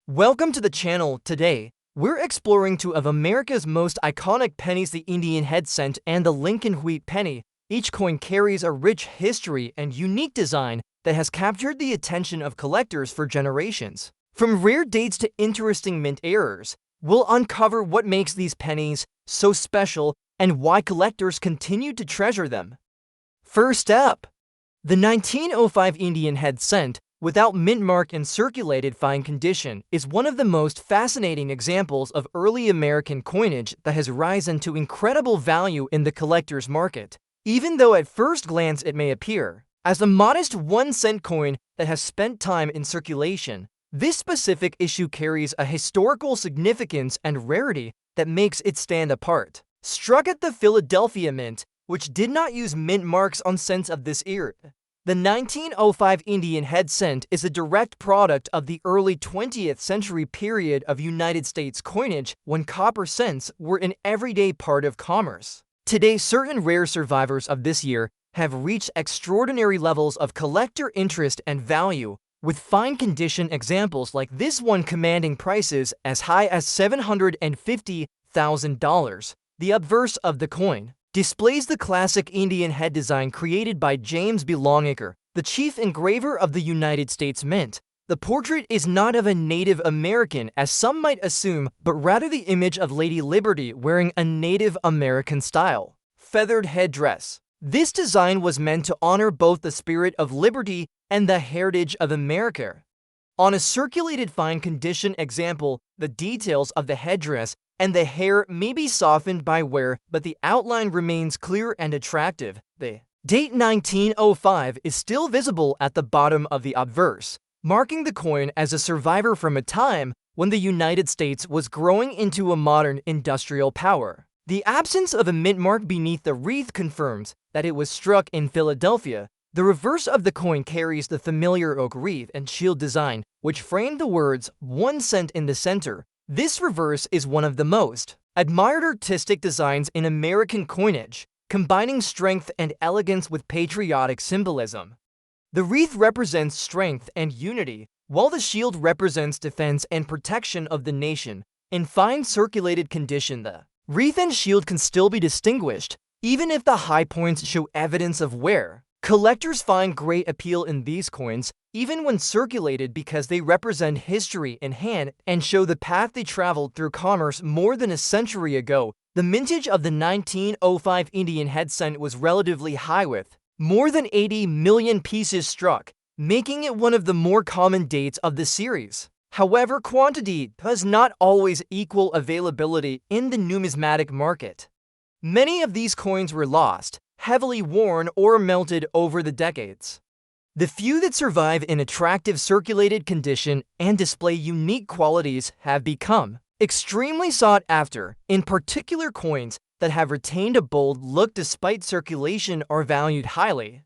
Welcome to the channel. Today, we're exploring two of America's most iconic pennies, the Indian head cent and the Lincoln wheat penny. Each coin carries a rich history and unique design that has captured the attention of collectors for generations. From rare dates to interesting mint errors, we'll uncover what makes these pennies so special and why collectors continue to treasure them. First up, the 1905 Indian head cent, without mint mark and circulated fine condition, is one of the most fascinating examples of early American coinage that has risen to incredible value in the collector's market, even though at first glance it may appear as a modest 1-cent coin that has spent time in circulation. This specific issue carries a historical significance and rarity that makes it stand apart. Struck at the Philadelphia Mint, which did not use mint marks on cents of this era, the 1905 Indian head cent is a direct product of the early 20th century period of United States coinage when copper cents were an everyday part of commerce. Today, certain rare survivors of this year have reached extraordinary levels of collector interest and value, with fine condition examples like this one commanding prices as high as $750,000. The obverse of the coin displays the classic Indian head design created by James B. Longacre, the chief engraver of the United States Mint. The portrait is not of a Native American, as some might assume, but rather the image of Lady Liberty wearing a Native American-style feathered headdress. This design was meant to honor both the spirit of liberty and the heritage of America. On a circulated fine condition example, the details of the headdress and the hair may be softened by wear, but the outline remains clear and attractive. The date 1905 is still visible at the bottom of the obverse, marking the coin as a survivor from a time when the United States was growing into a modern industrial power. The absence of a mint mark beneath the wreath confirms that it was struck in Philadelphia. The reverse of the coin carries the familiar oak wreath and shield design, which frame the words 1 cent in the center. This reverse is one of the most admired artistic designs in American coinage, combining strength and elegance with patriotic symbolism. The wreath represents strength and unity, while the shield represents defense and protection of the nation. In fine circulated condition, the wreath and shield can still be distinguished, even if the high points show evidence of wear. Collectors find great appeal in these coins, even when circulated, because they represent history in hand and show the path they traveled through commerce more than a century ago. The mintage of the 1905 Indian head cent was relatively high, with more than 80 million pieces struck, making it one of the more common dates of the series. However, quantity does not always equal availability in the numismatic market. Many of these coins were lost, heavily worn, or melted over the decades. The few that survive in attractive circulated condition and display unique qualities have become extremely sought after. In particular, coins that have retained a bold look despite circulation are valued highly.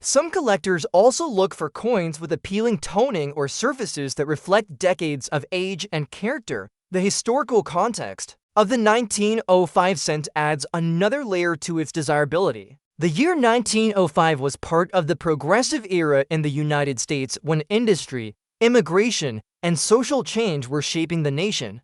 Some collectors also look for coins with appealing toning or surfaces that reflect decades of age and character. The historical context of the 1905 cent adds another layer to its desirability. The year 1905 was part of the progressive era in the United States when industry, immigration, and social change were shaping the nation.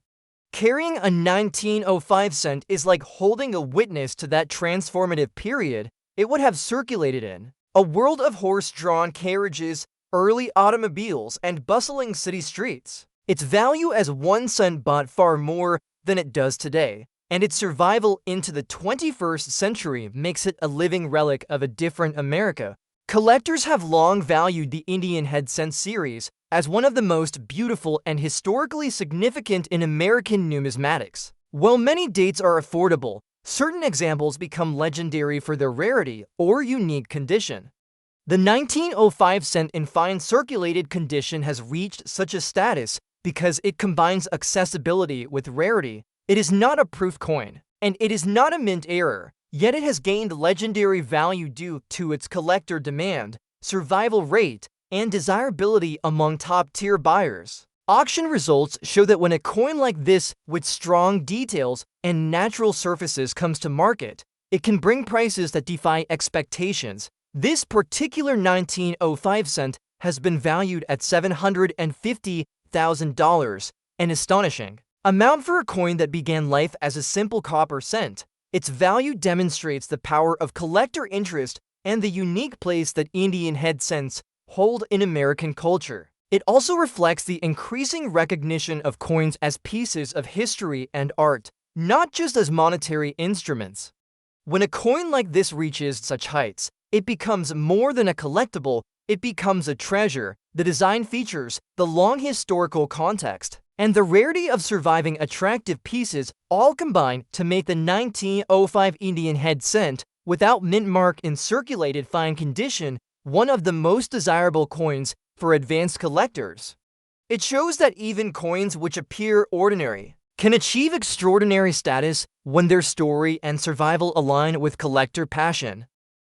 Carrying a 1905 cent is like holding a witness to that transformative period it would have circulated in. A world of horse-drawn carriages, early automobiles, and bustling city streets. Its value as 1 cent bought far more than it does today, and its survival into the 21st century makes it a living relic of a different America. Collectors have long valued the Indian head cent series as one of the most beautiful and historically significant in American numismatics. While many dates are affordable, certain examples become legendary for their rarity or unique condition. The 1905 cent in fine circulated condition has reached such a status because it combines accessibility with rarity. It is not a proof coin, and it is not a mint error, yet it has gained legendary value due to its collector demand, survival rate, and desirability among top-tier buyers. Auction results show that when a coin like this, with strong details and natural surfaces, comes to market, it can bring prices that defy expectations. This particular 1905 cent has been valued at $750,000 $150,000, an astonishing amount for a coin that began life as a simple copper cent. Its value demonstrates the power of collector interest and the unique place that Indian head cents hold in American culture. It also reflects the increasing recognition of coins as pieces of history and art, not just as monetary instruments. When a coin like this reaches such heights, it becomes more than a collectible, it becomes a treasure. The design features, the long historical context, and the rarity of surviving attractive pieces all combine to make the 1905 Indian head cent, without mint mark in circulated fine condition, one of the most desirable coins for advanced collectors. It shows that even coins which appear ordinary can achieve extraordinary status when their story and survival align with collector passion.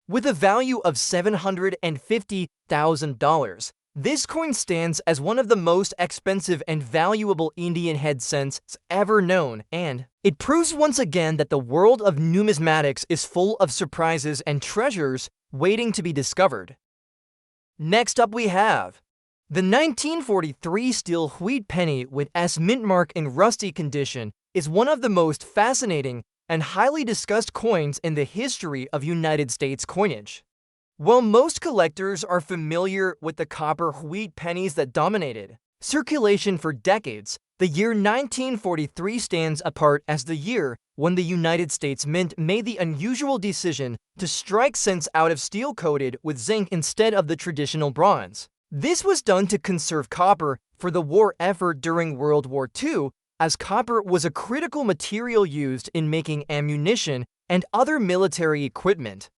With a value of $750,000, this coin stands as one of the most expensive and valuable Indian head cents ever known, and it proves once again that the world of numismatics is full of surprises and treasures waiting to be discovered. Next up we have the 1943 steel wheat penny with S mint mark in rusty condition is one of the most fascinating and highly discussed coins in the history of United States coinage. While most collectors are familiar with the copper wheat pennies that dominated circulation for decades, the year 1943 stands apart as the year when the United States Mint made the unusual decision to strike cents out of steel coated with zinc instead of the traditional bronze. This was done to conserve copper for the war effort during World War II, as copper was a critical material used in making ammunition and other military equipment.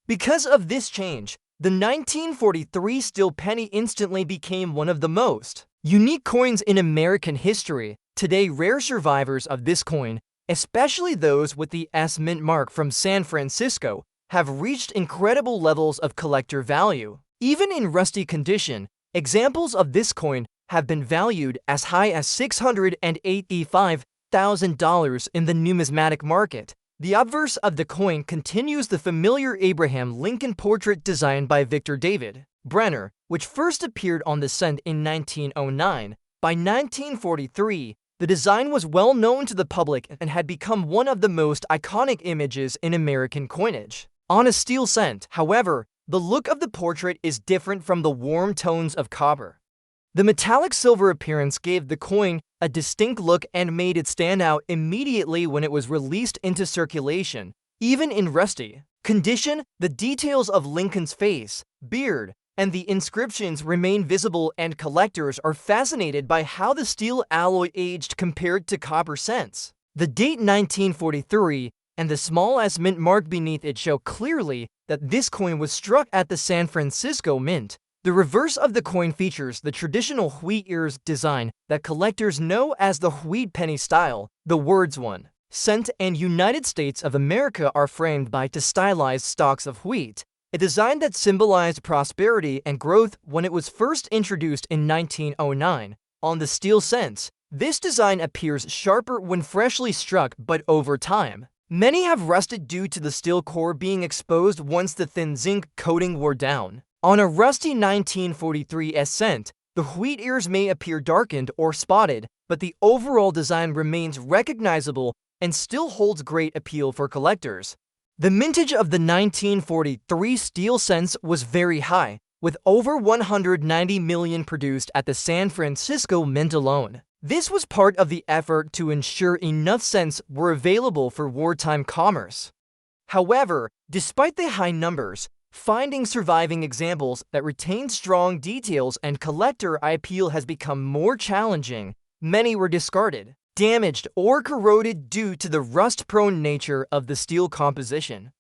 Because of this change, the 1943 steel penny instantly became one of the most unique coins in American history. Today, rare survivors of this coin, especially those with the S mint mark from San Francisco, have reached incredible levels of collector value. Even in rusty condition, examples of this coin have been valued as high as $685,000 in the numismatic market. The obverse of the coin continues the familiar Abraham Lincoln portrait designed by Victor David Brenner, which first appeared on the cent in 1909. By 1943, the design was well known to the public and had become one of the most iconic images in American coinage. On a steel cent, however, the look of the portrait is different from the warm tones of copper. The metallic silver appearance gave the coin a distinct look and made it stand out immediately when it was released into circulation. Even in rusty condition, the details of Lincoln's face, beard, and the inscriptions remain visible, and collectors are fascinated by how the steel alloy aged compared to copper cents. The date 1943 and the small S mint mark beneath it show clearly that this coin was struck at the San Francisco Mint. The reverse of the coin features the traditional wheat ears design that collectors know as the wheat penny style. The words 1 cent and United States of America are framed by two stylized stalks of wheat, a design that symbolized prosperity and growth when it was first introduced in 1909. On the steel cents, this design appears sharper when freshly struck, but over time, many have rusted due to the steel core being exposed once the thin zinc coating wore down. On a rusty 1943 S cent, the wheat ears may appear darkened or spotted, but the overall design remains recognizable and still holds great appeal for collectors. The mintage of the 1943 steel cents was very high, with over 190 million produced at the San Francisco Mint alone. This was part of the effort to ensure enough cents were available for wartime commerce. However, despite the high numbers, finding surviving examples that retain strong details and collector appeal has become more challenging. Many were discarded, damaged, or corroded due to the rust-prone nature of the steel composition.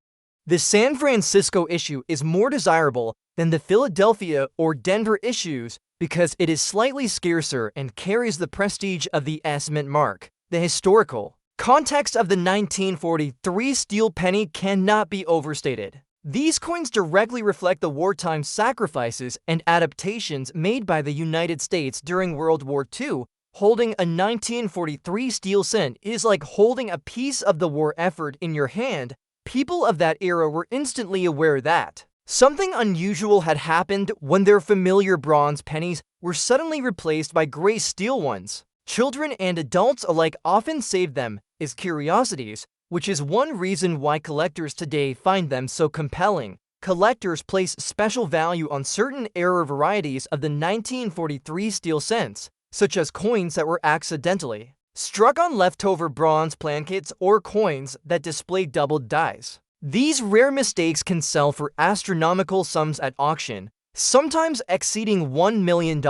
The San Francisco issue is more desirable than the Philadelphia or Denver issues because it is slightly scarcer and carries the prestige of the S mint mark. The historical context of the 1943 steel penny cannot be overstated. These coins directly reflect the wartime sacrifices and adaptations made by the United States during World War II. Holding a 1943 steel cent is like holding a piece of the war effort in your hand. People of that era were instantly aware that Something unusual had happened when their familiar bronze pennies were suddenly replaced by gray steel ones. Children and adults alike often save them as curiosities, which is one reason why collectors today find them so compelling. Collectors place special value on certain era varieties of the 1943 steel cents, such as coins that were accidentally struck on leftover bronze plankets or coins that display doubled dies. These rare mistakes can sell for astronomical sums at auction, sometimes exceeding $1 million.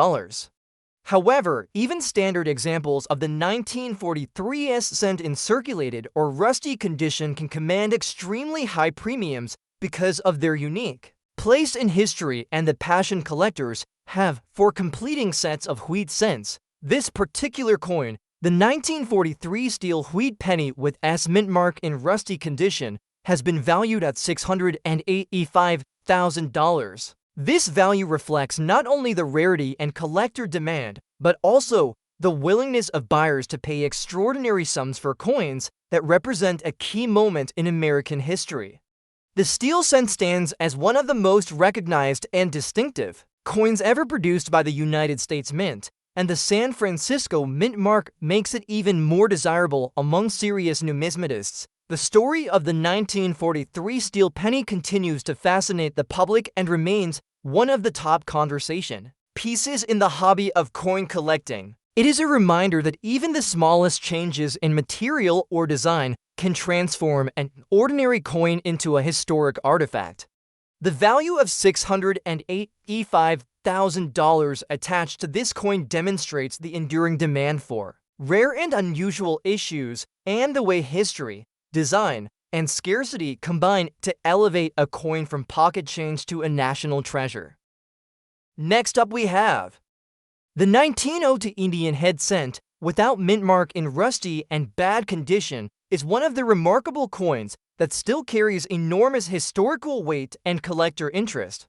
However, even standard examples of the 1943 cent in circulated or rusty condition can command extremely high premiums because of their unique place in history and the passion collectors have for completing sets of wheat cents. This particular coin, the 1943 steel wheat penny with S mint mark in rusty condition, has been valued at $685,000. This value reflects not only the rarity and collector demand, but also the willingness of buyers to pay extraordinary sums for coins that represent a key moment in American history. The steel cent stands as one of the most recognized and distinctive coins ever produced by the United States Mint, and the San Francisco Mint mark makes it even more desirable among serious numismatists. The story of the 1943 steel penny continues to fascinate the public and remains one of the top conversation pieces in the hobby of coin collecting. It is a reminder that even the smallest changes in material or design can transform an ordinary coin into a historic artifact. The value of $685,000 attached to this coin demonstrates the enduring demand for rare and unusual issues and the way history, design, and scarcity combine to elevate a coin from pocket change to a national treasure. Next up we have the 1902 Indian head cent without mint mark in rusty and bad condition is one of the remarkable coins that still carries enormous historical weight and collector interest.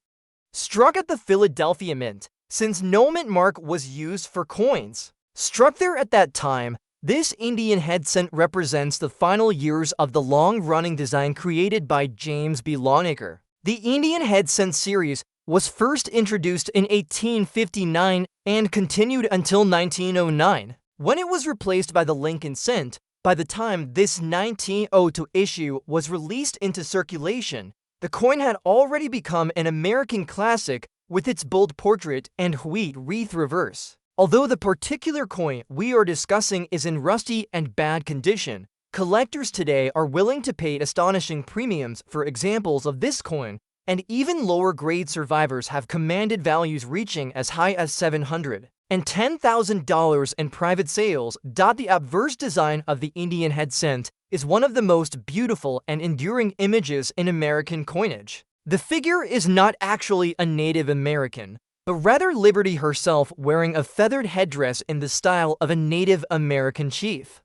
Struck at the Philadelphia Mint, since no mint mark was used for coins struck there at that time, this Indian head cent represents the final years of the long-running design created by James B. Longacre. The Indian head cent series was first introduced in 1859 and continued until 1909, when it was replaced by the Lincoln cent. By the time this 1902 issue was released into circulation, the coin had already become an American classic with its bold portrait and wheat wreath reverse. Although the particular coin we are discussing is in rusty and bad condition, collectors today are willing to pay astonishing premiums for examples of this coin, and even lower-grade survivors have commanded values reaching as high as $710,000 in private sales. The obverse design of the Indian head cent is one of the most beautiful and enduring images in American coinage. The figure is not actually a Native American, but rather Liberty herself wearing a feathered headdress in the style of a Native American chief.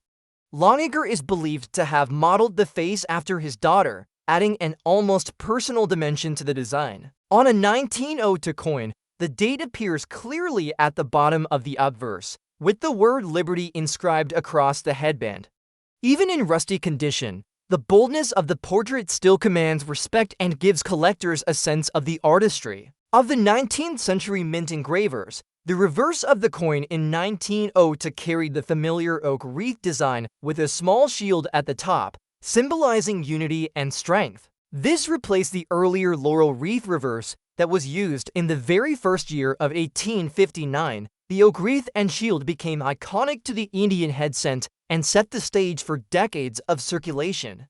Longacre is believed to have modeled the face after his daughter, adding an almost personal dimension to the design. On a 1902 coin, the date appears clearly at the bottom of the obverse, with the word Liberty inscribed across the headband. Even in rusty condition, the boldness of the portrait still commands respect and gives collectors a sense of the artistry of the 19th century mint engravers. The reverse of the coin in 1902 carried the familiar oak wreath design with a small shield at the top, symbolizing unity and strength. This replaced the earlier laurel wreath reverse that was used in the very first year of 1859. The oak wreath and shield became iconic to the Indian head cent and set the stage for decades of circulation.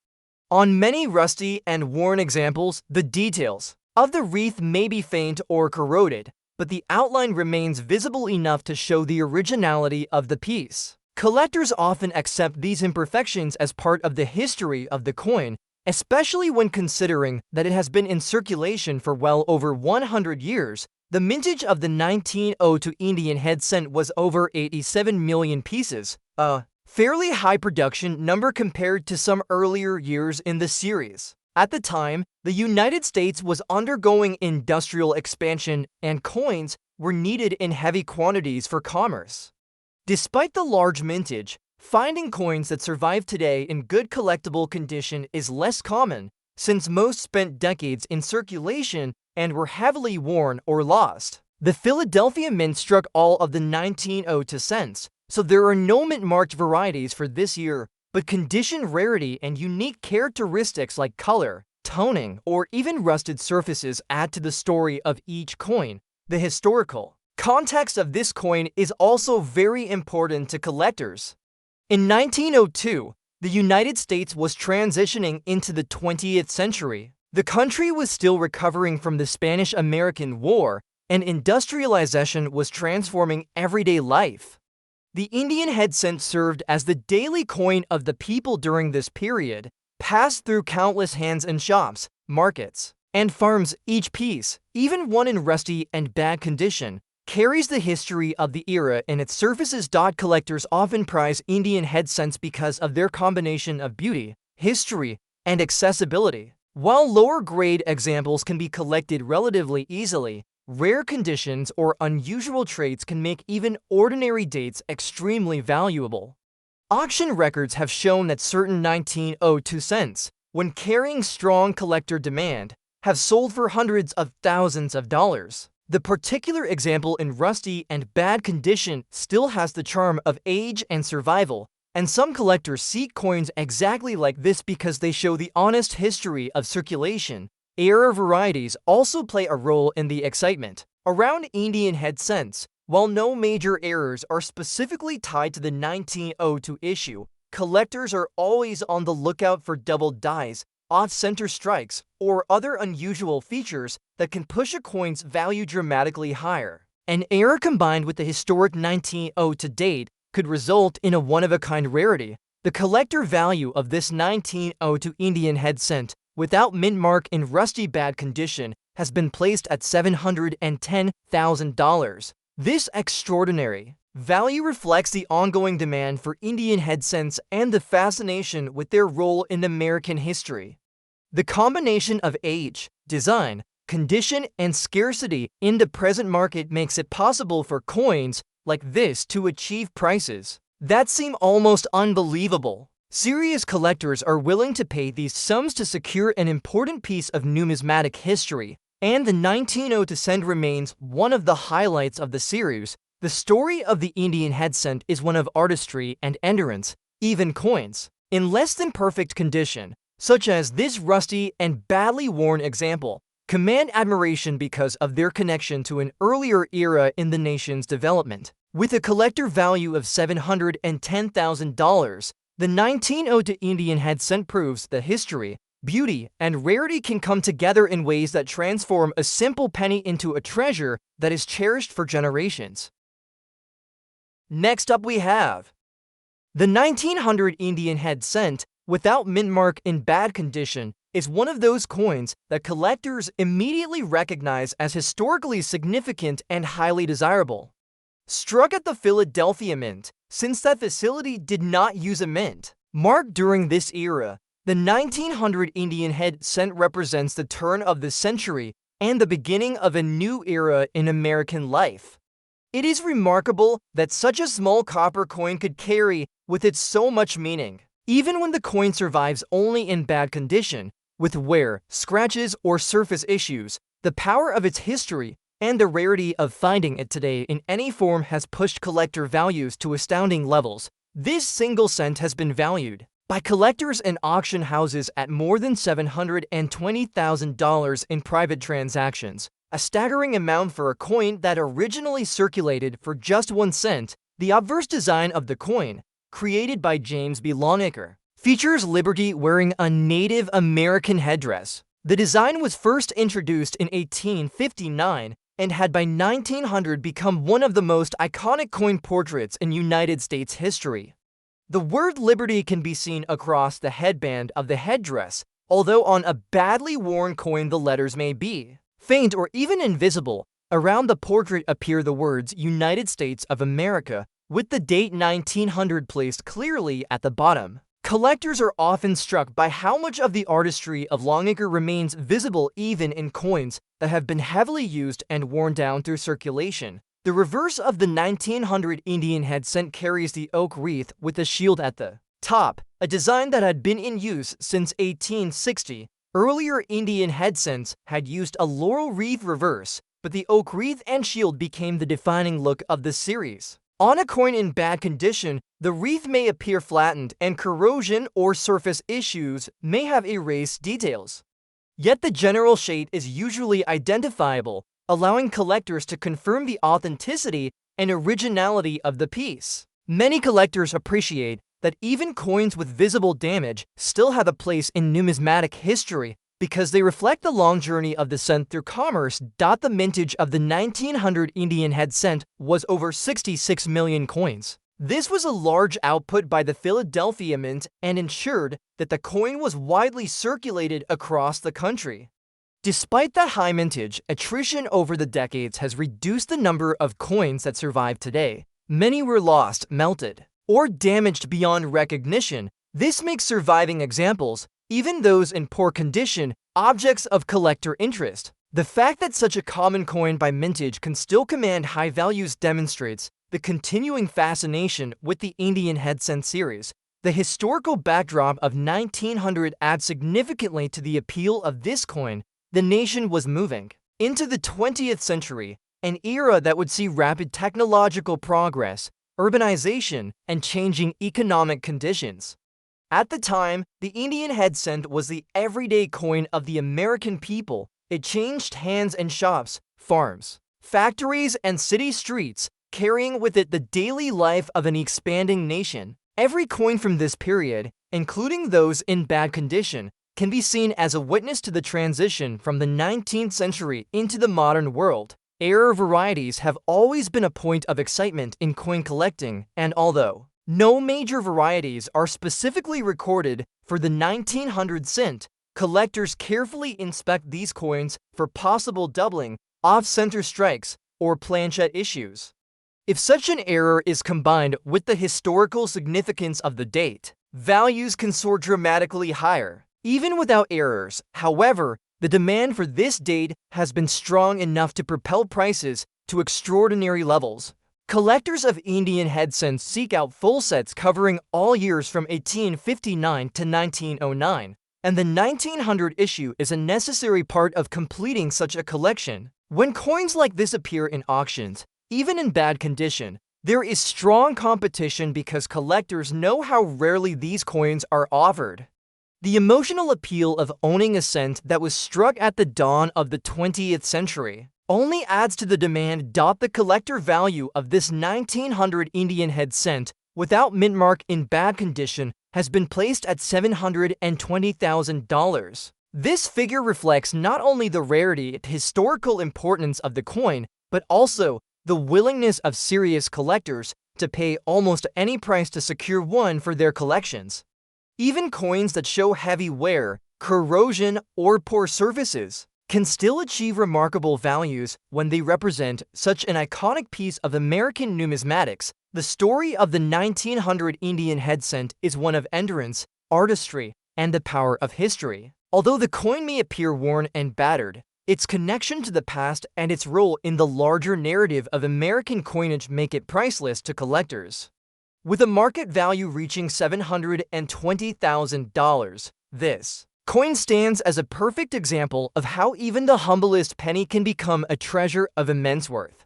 On many rusty and worn examples, the details of the wreath may be faint or corroded, but the outline remains visible enough to show the originality of the piece. Collectors often accept these imperfections as part of the history of the coin, especially when considering that it has been in circulation for well over 100 years. The mintage of the 1902 Indian head cent was over 87 million pieces, a fairly high production number compared to some earlier years in the series. At the time, the United States was undergoing industrial expansion and coins were needed in heavy quantities for commerce. Despite the large mintage, finding coins that survive today in good collectible condition is less common, since most spent decades in circulation and were heavily worn or lost. The Philadelphia Mint struck all of the 1902 cents, so there are no mint-marked varieties for this year, but condition, rarity, and unique characteristics like color, toning, or even rusted surfaces add to the story of each coin. The historical context of this coin is also very important to collectors. In 1902, the United States was transitioning into the 20th century. The country was still recovering from the Spanish-American War, and industrialization was transforming everyday life. The Indian head cent served as the daily coin of the people during this period, passed through countless hands in shops, markets, and farms. Each piece, even one in rusty and bad condition, carries the history of the era in its surfaces. Collectors often prize Indian head cents because of their combination of beauty, history, and accessibility. While lower-grade examples can be collected relatively easily, rare conditions or unusual traits can make even ordinary dates extremely valuable. Auction records have shown that certain 1902 cents, when carrying strong collector demand, have sold for hundreds of thousands of dollars. The particular example in rusty and bad condition still has the charm of age and survival, and some collectors seek coins exactly like this because they show the honest history of circulation. Error varieties also play a role in the excitement around Indian head cents. While no major errors are specifically tied to the 1902 issue, collectors are always on the lookout for double dies, off-center strikes, or other unusual features that can push a coin's value dramatically higher. An error combined with the historic 1902 date could result in a one-of-a-kind rarity. The collector value of this 1902 Indian head cent, without mint mark in rusty bad condition, has been placed at $710,000. This extraordinary value reflects the ongoing demand for Indian head cents and the fascination with their role in American history. The combination of age, design, condition, and scarcity in the present market makes it possible for coins like this to achieve prices that seem almost unbelievable. Serious collectors are willing to pay these sums to secure an important piece of numismatic history, and the 1902 cent remains one of the highlights of the series. The story of the Indian head cent is one of artistry and endurance. Even coins in less than perfect condition, such as this rusty and badly worn example, command admiration because of their connection to an earlier era in the nation's development. With a collector value of $710,000, the 1902 Indian head cent proves that history, beauty, and rarity can come together in ways that transform a simple penny into a treasure that is cherished for generations. Next up we have the 1900 Indian head cent, without mint mark in bad condition, is one of those coins that collectors immediately recognize as historically significant and highly desirable. Struck at the Philadelphia Mint, since that facility did not use a mint mark during this era, the 1900 Indian head cent represents the turn of the century and the beginning of a new era in American life. It is remarkable that such a small copper coin could carry with it so much meaning. Even when the coin survives only in bad condition, with wear, scratches, or surface issues, the power of its history and the rarity of finding it today in any form has pushed collector values to astounding levels. This single cent has been valued by collectors and auction houses at more than $720,000 in private transactions, a staggering amount for a coin that originally circulated for just 1 cent. The obverse design of the coin, created by James B. Longacre, features Liberty wearing a Native American headdress. The design was first introduced in 1859 and had by 1900 become one of the most iconic coin portraits in United States history. The word Liberty can be seen across the headband of the headdress, although on a badly worn coin the letters may be faint or even invisible. Around the portrait appear the words United States of America, with the date 1900 placed clearly at the bottom. Collectors are often struck by how much of the artistry of Longacre remains visible even in coins that have been heavily used and worn down through circulation. The reverse of the 1900 Indian head cent carries the oak wreath with a shield at the top, a design that had been in use since 1860. Earlier Indian head cents had used a laurel wreath reverse, but the oak wreath and shield became the defining look of the series. On a coin in bad condition, the wreath may appear flattened and corrosion or surface issues may have erased details. Yet the general shade is usually identifiable, allowing collectors to confirm the authenticity and originality of the piece. Many collectors appreciate that even coins with visible damage still have a place in numismatic history because they reflect the long journey of the cent through commerce. The mintage of the 1900 Indian head cent was over 66 million coins. This was a large output by the Philadelphia Mint and ensured that the coin was widely circulated across the country. Despite that high mintage, attrition over the decades has reduced the number of coins that survive today. Many were lost, melted, or damaged beyond recognition. This makes surviving examples, even those in poor condition, objects of collector interest. The fact that such a common coin by mintage can still command high values demonstrates the continuing fascination with the Indian head cent series. The historical backdrop of 1900 adds significantly to the appeal of this coin. The nation was moving into the 20th century, an era that would see rapid technological progress, urbanization, and changing economic conditions. At the time, the Indian head cent was the everyday coin of the American people. It changed hands in shops, farms, factories, and city streets, carrying with it the daily life of an expanding nation. Every coin from this period, including those in bad condition, can be seen as a witness to the transition from the 19th century into the modern world. Rare varieties have always been a point of excitement in coin collecting, and although no major varieties are specifically recorded for the 1900 cent, collectors carefully inspect these coins for possible doubling, off-center strikes, or planchette issues. If such an error is combined with the historical significance of the date, values can soar dramatically higher. Even without errors, however, the demand for this date has been strong enough to propel prices to extraordinary levels. Collectors of Indian head cents seek out full sets covering all years from 1859 to 1909, and the 1900 issue is a necessary part of completing such a collection. When coins like this appear in auctions, even in bad condition, there is strong competition because collectors know how rarely these coins are offered. The emotional appeal of owning a cent that was struck at the dawn of the 20th century only adds to the demand. The collector value of this 1900 Indian head cent without mint mark in bad condition has been placed at $720,000. This figure reflects not only the rarity and historical importance of the coin, but also the willingness of serious collectors to pay almost any price to secure one for their collections. Even coins that show heavy wear, corrosion, or poor surfaces can still achieve remarkable values when they represent such an iconic piece of American numismatics. The story of the 1900 Indian head cent is one of endurance, artistry, and the power of history. Although the coin may appear worn and battered, its connection to the past and its role in the larger narrative of American coinage make it priceless to collectors. With a market value reaching $720,000, this coin stands as a perfect example of how even the humblest penny can become a treasure of immense worth.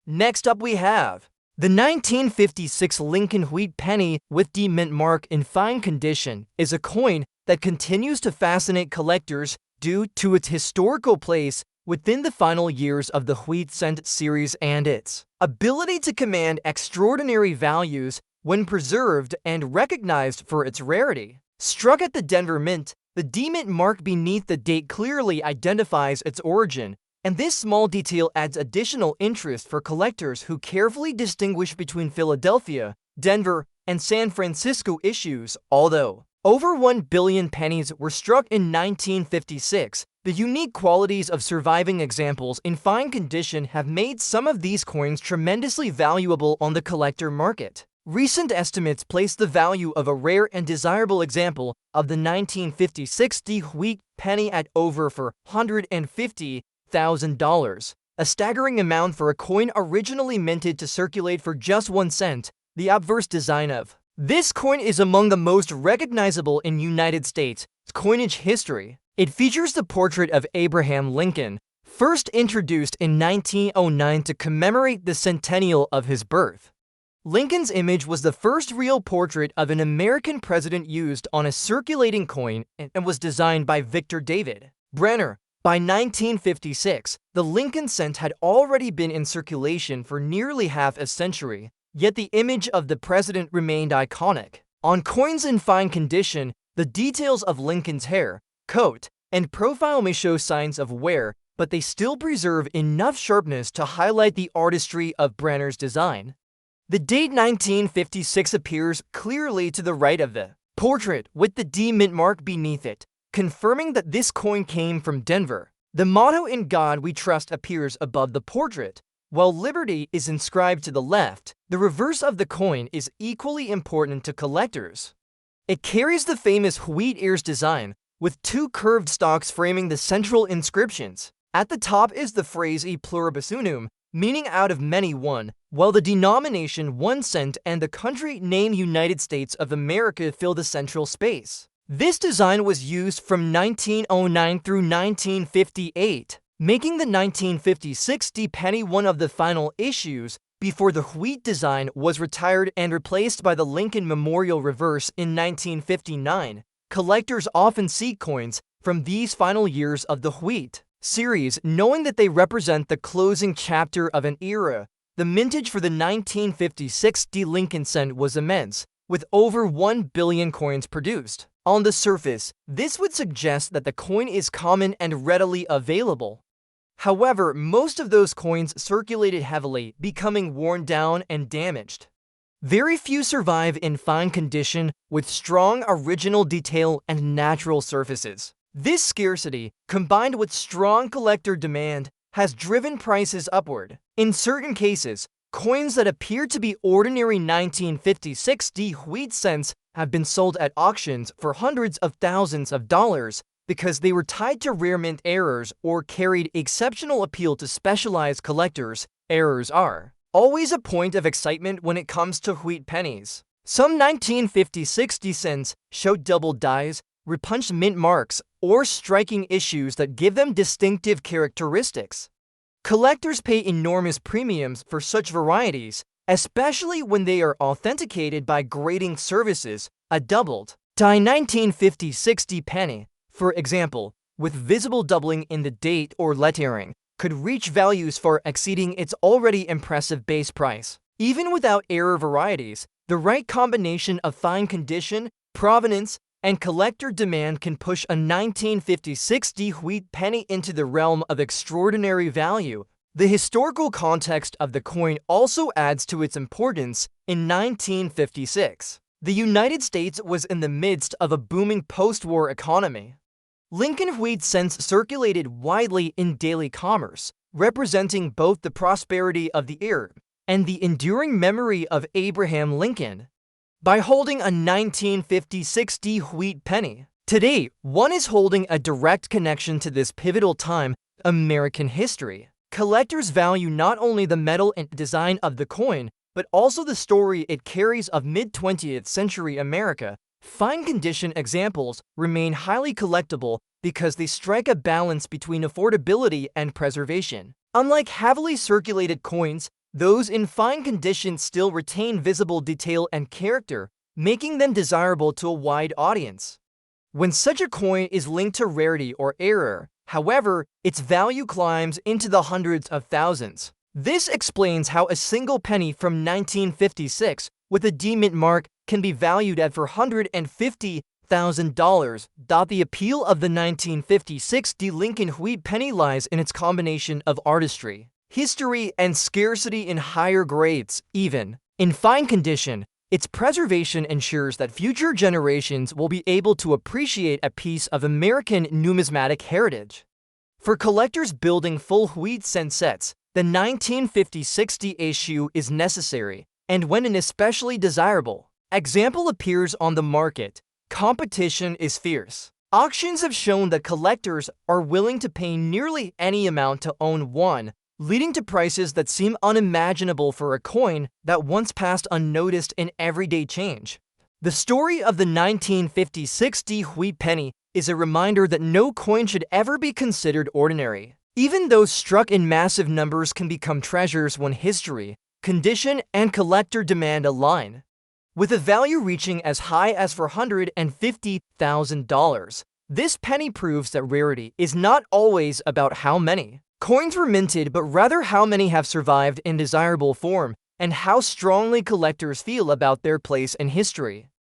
Next up we have the 1956 Lincoln Wheat penny with D mint mark in fine condition is a coin that continues to fascinate collectors due to its historical place within the final years of the wheat cent series and its ability to command extraordinary values when preserved and recognized for its rarity. Struck at the Denver Mint, the D mint mark beneath the date clearly identifies its origin, and this small detail adds additional interest for collectors who carefully distinguish between Philadelphia, Denver, and San Francisco issues. Although over 1 billion pennies were struck in 1956, the unique qualities of surviving examples in fine condition have made some of these coins tremendously valuable on the collector market. Recent estimates place the value of a rare and desirable example of the 1956 D wheat penny at over $450,000, a staggering amount for a coin originally minted to circulate for just 1 cent. The obverse design of this coin is among the most recognizable in United States coinage history. It features the portrait of Abraham Lincoln, first introduced in 1909 to commemorate the centennial of his birth. Lincoln's image was the first real portrait of an American president used on a circulating coin and was designed by Victor David Brenner. By 1956, the Lincoln cent had already been in circulation for nearly half a century, yet the image of the president remained iconic. On coins in fine condition, the details of Lincoln's hair, coat, and profile may show signs of wear, but they still preserve enough sharpness to highlight the artistry of Brenner's design. The date 1956 appears clearly to the right of the portrait, with the D mint mark beneath it, confirming that this coin came from Denver. The motto "In God We Trust" appears above the portrait, while Liberty is inscribed to the left. The reverse of the coin is equally important to collectors. It carries the famous wheat ears design, with two curved stalks framing the central inscriptions. At the top is the phrase "E pluribus unum," meaning out of many one, while the denomination 1 cent and the country name United States of America fill the central space. This design was used from 1909 through 1958, making the 1956 D penny one of the final issues before the wheat design was retired and replaced by the Lincoln Memorial reverse in 1959. Collectors often seek coins from these final years of the wheat series, knowing that they represent the closing chapter of an era. The mintage for the 1956 D Lincoln cent was immense, with over 1 billion coins produced. On the surface, this would suggest that the coin is common and readily available. However, most of those coins circulated heavily, becoming worn down and damaged. Very few survive in fine condition with strong original detail and natural surfaces. This scarcity, combined with strong collector demand, has driven prices upward. In certain cases, coins that appear to be ordinary 1956 D wheat cents have been sold at auctions for hundreds of thousands of dollars because they were tied to rare mint errors or carried exceptional appeal to specialized collectors. Errors are always a point of excitement when it comes to wheat pennies. Some 1956 D cents show double dies, repunched mint marks, or striking issues that give them distinctive characteristics. Collectors pay enormous premiums for such varieties, especially when they are authenticated by grading services. A doubled die 1956 D penny, for example, with visible doubling in the date or lettering, could reach values far exceeding its already impressive base price. Even without error varieties, the right combination of fine condition, provenance, and collector demand can push a 1956 D wheat penny into the realm of extraordinary value. The historical context of the coin also adds to its importance. In 1956, the United States was in the midst of a booming post-war economy. Lincoln wheat cents circulated widely in daily commerce, representing both the prosperity of the era and the enduring memory of Abraham Lincoln. By holding a 1956 D wheat penny, today one is holding a direct connection to this pivotal time in American history. Collectors value not only the metal and design of the coin, but also the story it carries of mid-20th century America. Fine condition examples remain highly collectible because they strike a balance between affordability and preservation. Unlike heavily circulated coins, those in fine condition still retain visible detail and character, making them desirable to a wide audience. When such a coin is linked to rarity or error, however, its value climbs into the hundreds of thousands. This explains how a single penny from 1956 with a D mint mark can be valued at $450,000. The appeal of the 1956 D Lincoln wheat penny lies in its combination of artistry, history, and scarcity in higher grades. Even in fine condition, its preservation ensures that future generations will be able to appreciate a piece of American numismatic heritage. For collectors building full wheat cent sets, the 1956 D issue is necessary, and when an especially desirable example appears on the market, competition is fierce. Auctions have shown that collectors are willing to pay nearly any amount to own one, leading to prices that seem unimaginable for a coin that once passed unnoticed in everyday change. The story of the 1956 D wheat penny is a reminder that no coin should ever be considered ordinary. Even those struck in massive numbers can become treasures when history, condition, and collector demand align. With a value reaching as high as $450,000, this penny proves that rarity is not always about how many coins were minted, but rather how many have survived in desirable form and how strongly collectors feel about their place in history.